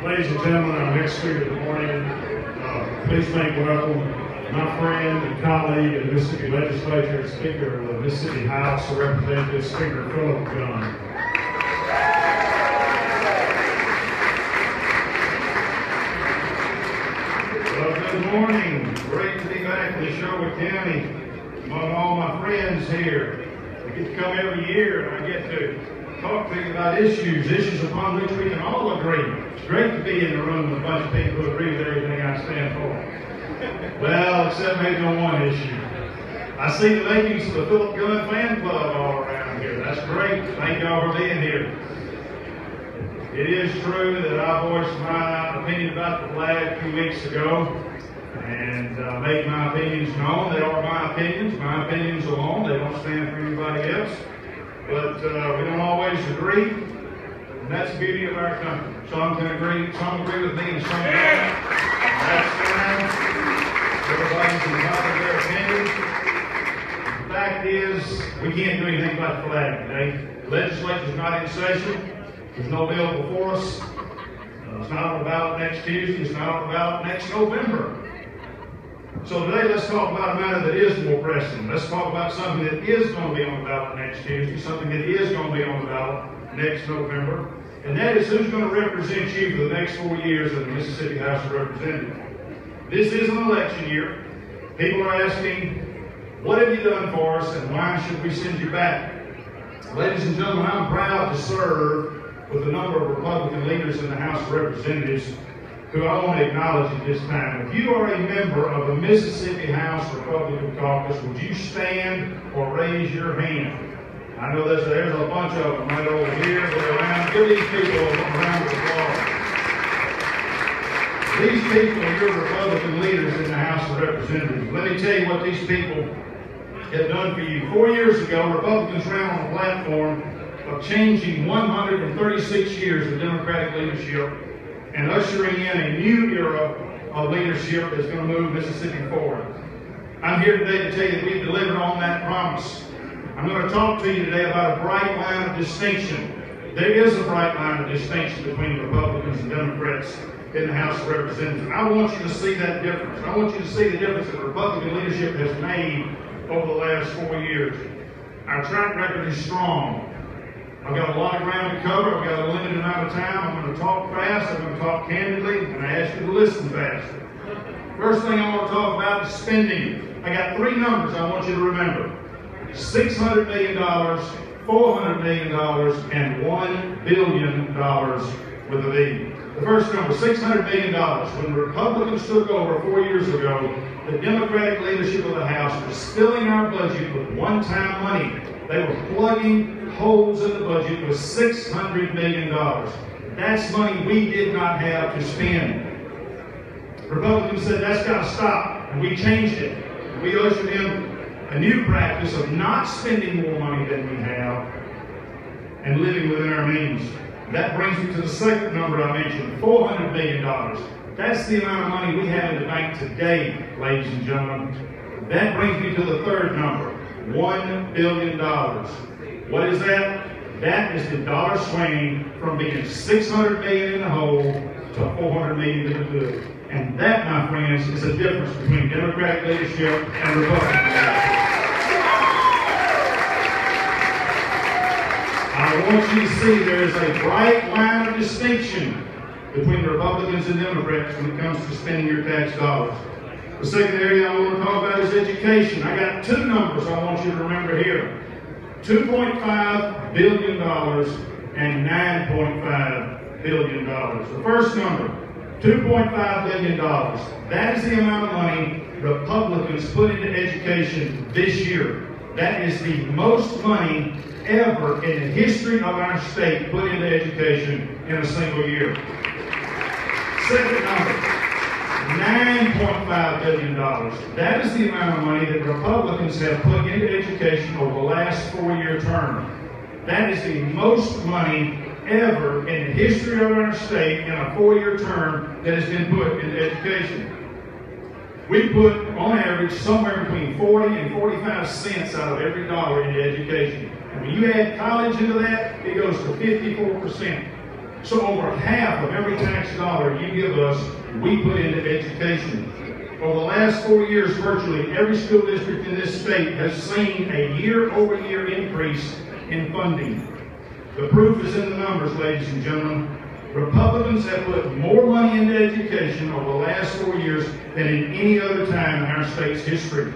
Ladies and gentlemen, our next speaker of the morning, please make welcome my friend and colleague in the Mississippi Legislature and Speaker of the Mississippi House of Representatives, Speaker Philip Gunn. Well, good morning. Great to be back in Neshoba County among all my friends here. I get to come every year and I get to talk to you about issues upon which we can all agree. It's great to be in the room with a bunch of people who agree with everything I stand for. Well, except maybe on one issue. I see the makings of the Philip Gunn fan club all around here. That's great. Thank y'all for being here. It is true that I voiced my opinion about the flag a few weeks ago and made my opinions known. They are my opinions alone. They don't stand for anybody else. But we don't always agree, and that's the beauty of our country. Some can agree, some agree with me, and some don't. That's fine. Everybody's entitled to their opinion. The fact is, we can't do anything about the flag today. The legislature's not in session. There's no bill before us. It's not on the ballot next Tuesday. It's not on the ballot next November. So today, let's talk about a matter that is more pressing. Let's talk about something that is going to be on the ballot next Tuesday, something that is going to be on the ballot next November, and that is who's going to represent you for the next 4 years in the Mississippi House of Representatives. This is an election year. People are asking, what have you done for us, and why should we send you back? Ladies and gentlemen, I'm proud to serve with a number of Republican leaders in the House of Representatives who I want to acknowledge at this time. If you are a member of the Mississippi House Republican Caucus, would you stand or raise your hand? I know there's a bunch of them right over here. They're around. Give these people a round of applause. These people are your Republican leaders in the House of Representatives. Let me tell you what these people have done for you. 4 years ago, Republicans ran on a platform of changing 136 years of Democratic leadership and ushering in a new era of leadership that's going to move Mississippi forward. I'm here today to tell you that we've delivered on that promise. I'm going to talk to you today about a bright line of distinction. There is a bright line of distinction between Republicans and Democrats in the House of Representatives. I want you to see that difference. I want you to see the difference that Republican leadership has made over the last 4 years. Our track record is strong. I've got a lot of ground to cover. I've got a limited amount of time. I'm going to talk fast. I'm going to talk candidly, and I ask you to listen fast. First thing I want to talk about is spending. I got 3 numbers I want you to remember. $600 million, $400 million, and $1 billion with a V. The first number, $600 million. When the Republicans took over 4 years ago, the Democratic leadership of the House was filling our budget with one-time money. They were plugging holes in the budget with $600 million. That's money we did not have to spend. Republicans said that's got to stop, and we changed it. We ushered in a new practice of not spending more money than we have and living within our means. That brings me to the second number I mentioned, $400 million. That's the amount of money we have in the bank today, ladies and gentlemen. That brings me to the third number, $1 billion. What is that? That is the dollar swing from being $600 million in the hole to $400 million in the good. And that, my friends, is the difference between Democratic leadership and Republican leadership. I want you to see there is a bright line of distinction between Republicans and Democrats when it comes to spending your tax dollars. The second area I want to talk about is education. I got 2 numbers I want you to remember here. $2.5 billion and $9.5 billion. The first number, $2.5 billion. That is the amount of money Republicans put into education this year. That is the most money ever in the history of our state put into education in a single year. Second number, $9.5 billion. That is the amount of money that Republicans have put into education over the last 4-year term. That is the most money ever in the history of our state in a 4-year term that has been put into education. We put, on average, somewhere between 40 and 45 cents out of every dollar into education. And when you add college into that, it goes to 54%. So over half of every tax dollar you give us, we put into education. Over the last 4 years, virtually every school district in this state has seen a year-over-year increase in funding. The proof is in the numbers, ladies and gentlemen. Republicans have put more money into education over the last 4 years than in any other time in our state's history.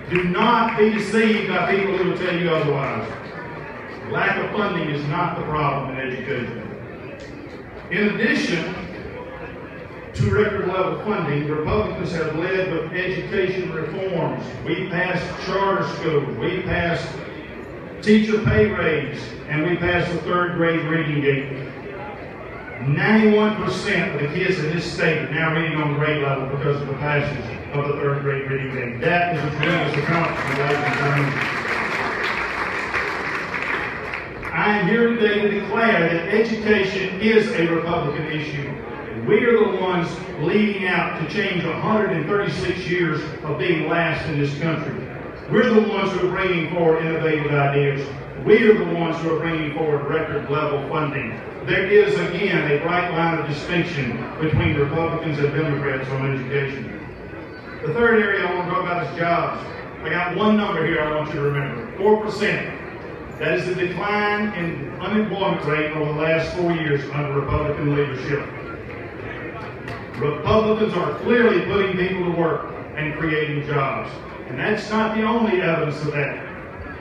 Do not be deceived by people who will tell you otherwise. Lack of funding is not the problem in education. In addition to record level funding, Republicans have led with education reforms. We passed charter schools, we passed teacher pay raise, and we passed the 3rd grade reading gate. 91% of the kids in this state are now reading on grade level because of the passage of the 3rd grade reading gate. That is a tremendous accomplishment, ladies and gentlemen. I am here today to declare that education is a Republican issue. We are the ones leading out to change 136 years of being last in this country. We're the ones who are bringing forward innovative ideas. We are the ones who are bringing forward record level funding. There is, again, a bright line of distinction between Republicans and Democrats on education. The third area I want to talk about is jobs. I got one number here I want you to remember, 4%. That is the decline in unemployment rate over the last 4 years under Republican leadership. Republicans are clearly putting people to work and creating jobs. And that's not the only evidence of that.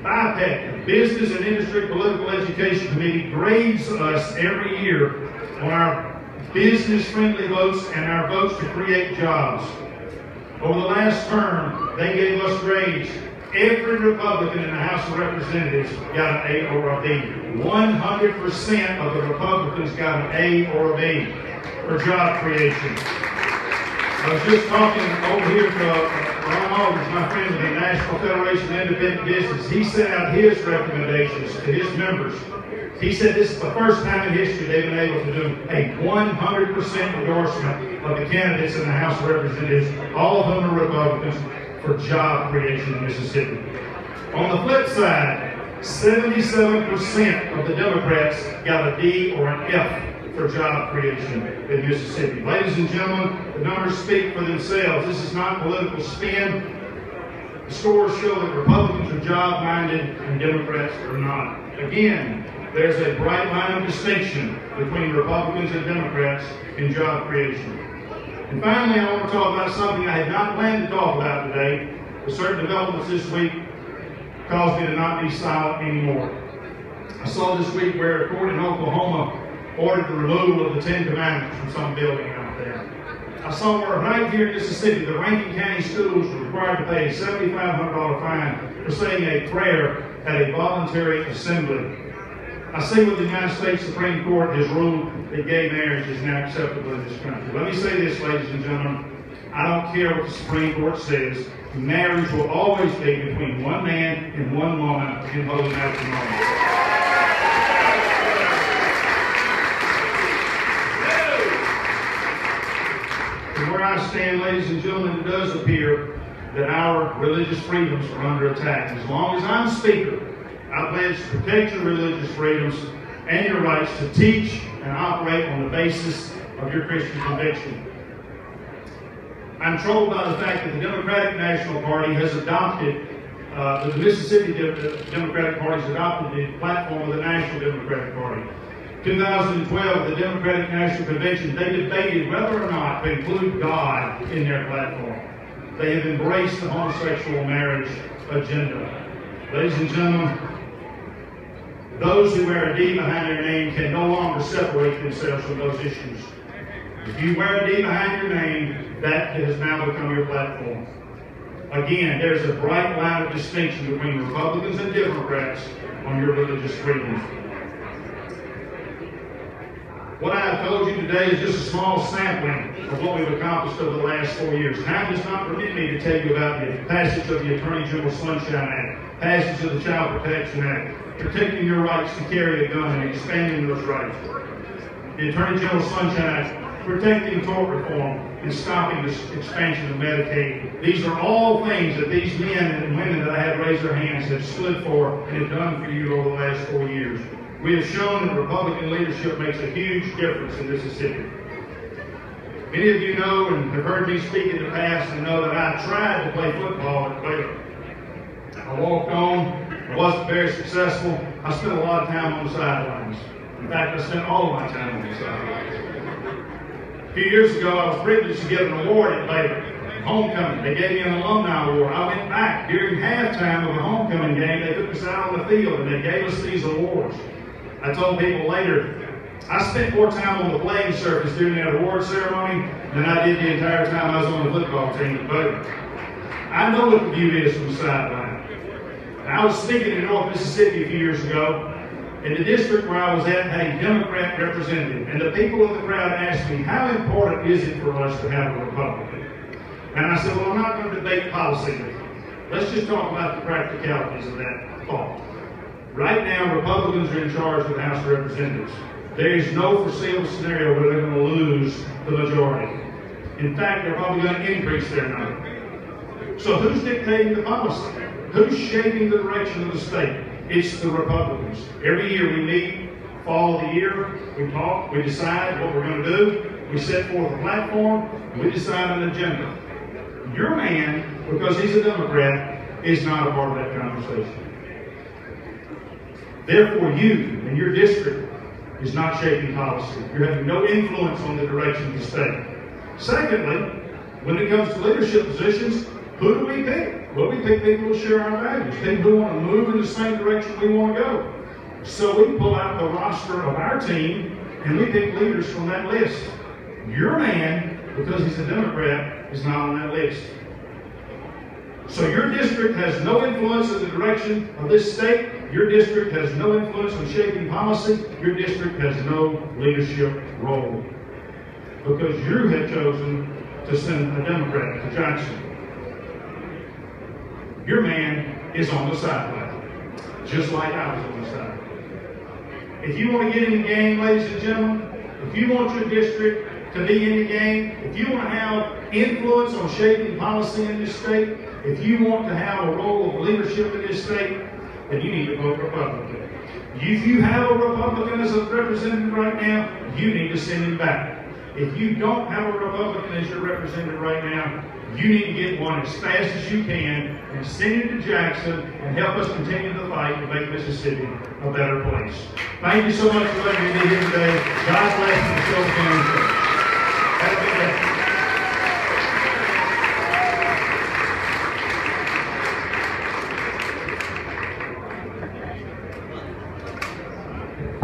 BIPEC, the Business and Industry Political Education Committee, grades us every year on our business-friendly votes and our votes to create jobs. Over the last term, they gave us grades. Every Republican in the House of Representatives got an A or a B. 100% of the Republicans got an A or a B for job creation. I was just talking over here to Ron Aldridge, my friend with the National Federation of Independent Business. He sent out his recommendations to his members. He said this is the first time in history they've been able to do a 100% endorsement of the candidates in the House of Representatives, all of whom are Republicans, for job creation in Mississippi. On the flip side, 77% of the Democrats got a D or an F for job creation in Mississippi. Ladies and gentlemen, the numbers speak for themselves. This is not political spin. The scores show that Republicans are job-minded and Democrats are not. Again, there's a bright line of distinction between Republicans and Democrats in job creation. And finally, I want to talk about something I had not planned to talk about today, but certain developments this week caused me to not be silent anymore. I saw this week where a court in Oklahoma ordered the removal of the 10 Commandments from some building out there. I saw where right here in Mississippi, the Rankin County schools were required to pay a $7,500 fine for saying a prayer at a voluntary assembly. I see what the United States Supreme Court has ruled that gay marriage is now acceptable in this country. Let me say this, ladies and gentlemen. I don't care what the Supreme Court says. Marriage will always be between one man and one woman in holy matrimony. From where I stand, ladies and gentlemen, it does appear that our religious freedoms are under attack. As long as I'm Speaker, I pledge to protect your religious freedoms and your rights to teach and operate on the basis of your Christian conviction. I'm troubled by the fact that the Democratic National Party has adopted, the Mississippi Democratic Party has adopted the platform of the National Democratic Party. 2012, the Democratic National Convention, they debated whether or not to include God in their platform. They have embraced the homosexual marriage agenda. Ladies and gentlemen, those who wear a D behind their name can no longer separate themselves from those issues. If you wear a D behind your name, that has now become your platform. Again, there's a bright line of distinction between Republicans and Democrats on your religious freedoms. What I have told you today is just a small sampling of what we've accomplished over the last 4 years. Time does not permit me to tell you about the passage of the Attorney General Sunshine Act, passage of the Child Protection Act, protecting your rights to carry a gun and expanding those rights. The Attorney General Sunshine Act, protecting tort reform and stopping the expansion of Medicaid. These are all things that these men and women that I had raised their hands have stood for and have done for you over the last 4 years. We have shown that Republican leadership makes a huge difference in Mississippi. Many of you know and have heard me speak in the past and know that I tried to play football at Baylor. I walked on, I wasn't very successful. I spent a lot of time on the sidelines. In fact, I spent all of my time on the sidelines. A few years ago, I was privileged to get an award at Baylor. Homecoming. They gave me an alumni award. I went back during halftime of a homecoming game. They took us out on the field and they gave us these awards. I told people later, I spent more time on the playing surface during that award ceremony than I did the entire time I was on the football team at Baylor. I know what the view is from the sideline. I was speaking in North Mississippi a few years ago, and the district where I was at had a Democrat representative, and the people in the crowd asked me, how important is it for us to have a Republican? And I said, well, I'm not going to debate policy with you. Let's just talk about the practicalities of that thought. Right now, Republicans are in charge of the House of Representatives. There is no foreseeable scenario where they're going to lose the majority. In fact, they're probably going to increase their number. So who's dictating the policy? Who's shaping the direction of the state? It's the Republicans. Every year we meet, fall of the year, we talk, we decide what we're going to do, we set forth a platform, and we decide an agenda. Your man, because he's a Democrat, is not a part of that conversation. Therefore, you and your district is not shaping policy. You're having no influence on the direction of the state. Secondly, when it comes to leadership positions, who do we pick? Well, we pick people who share our values, people who want to move in the same direction we want to go. So we pull out the roster of our team and we pick leaders from that list. Your man, because he's a Democrat, is not on that list. So your district has no influence in the direction of this state. Your district has no influence on shaping policy. Your district has no leadership role. Because you have chosen to send a Democrat to Jackson. Your man is on the sideline, just like I was on the sideline. If you want to get in the game, ladies and gentlemen, if you want your district to be in the game, if you want to have influence on shaping policy in this state, if you want to have a role of leadership in this state, then you need to vote Republican. If you have a Republican as a representative right now, you need to send him back. If you don't have a Republican as your representative right now, you need to get one as fast as you can and send him to Jackson and help us continue the fight to make Mississippi a better place. Thank you so much for letting me be here today. God bless the Neshoba County Church. Have a good day.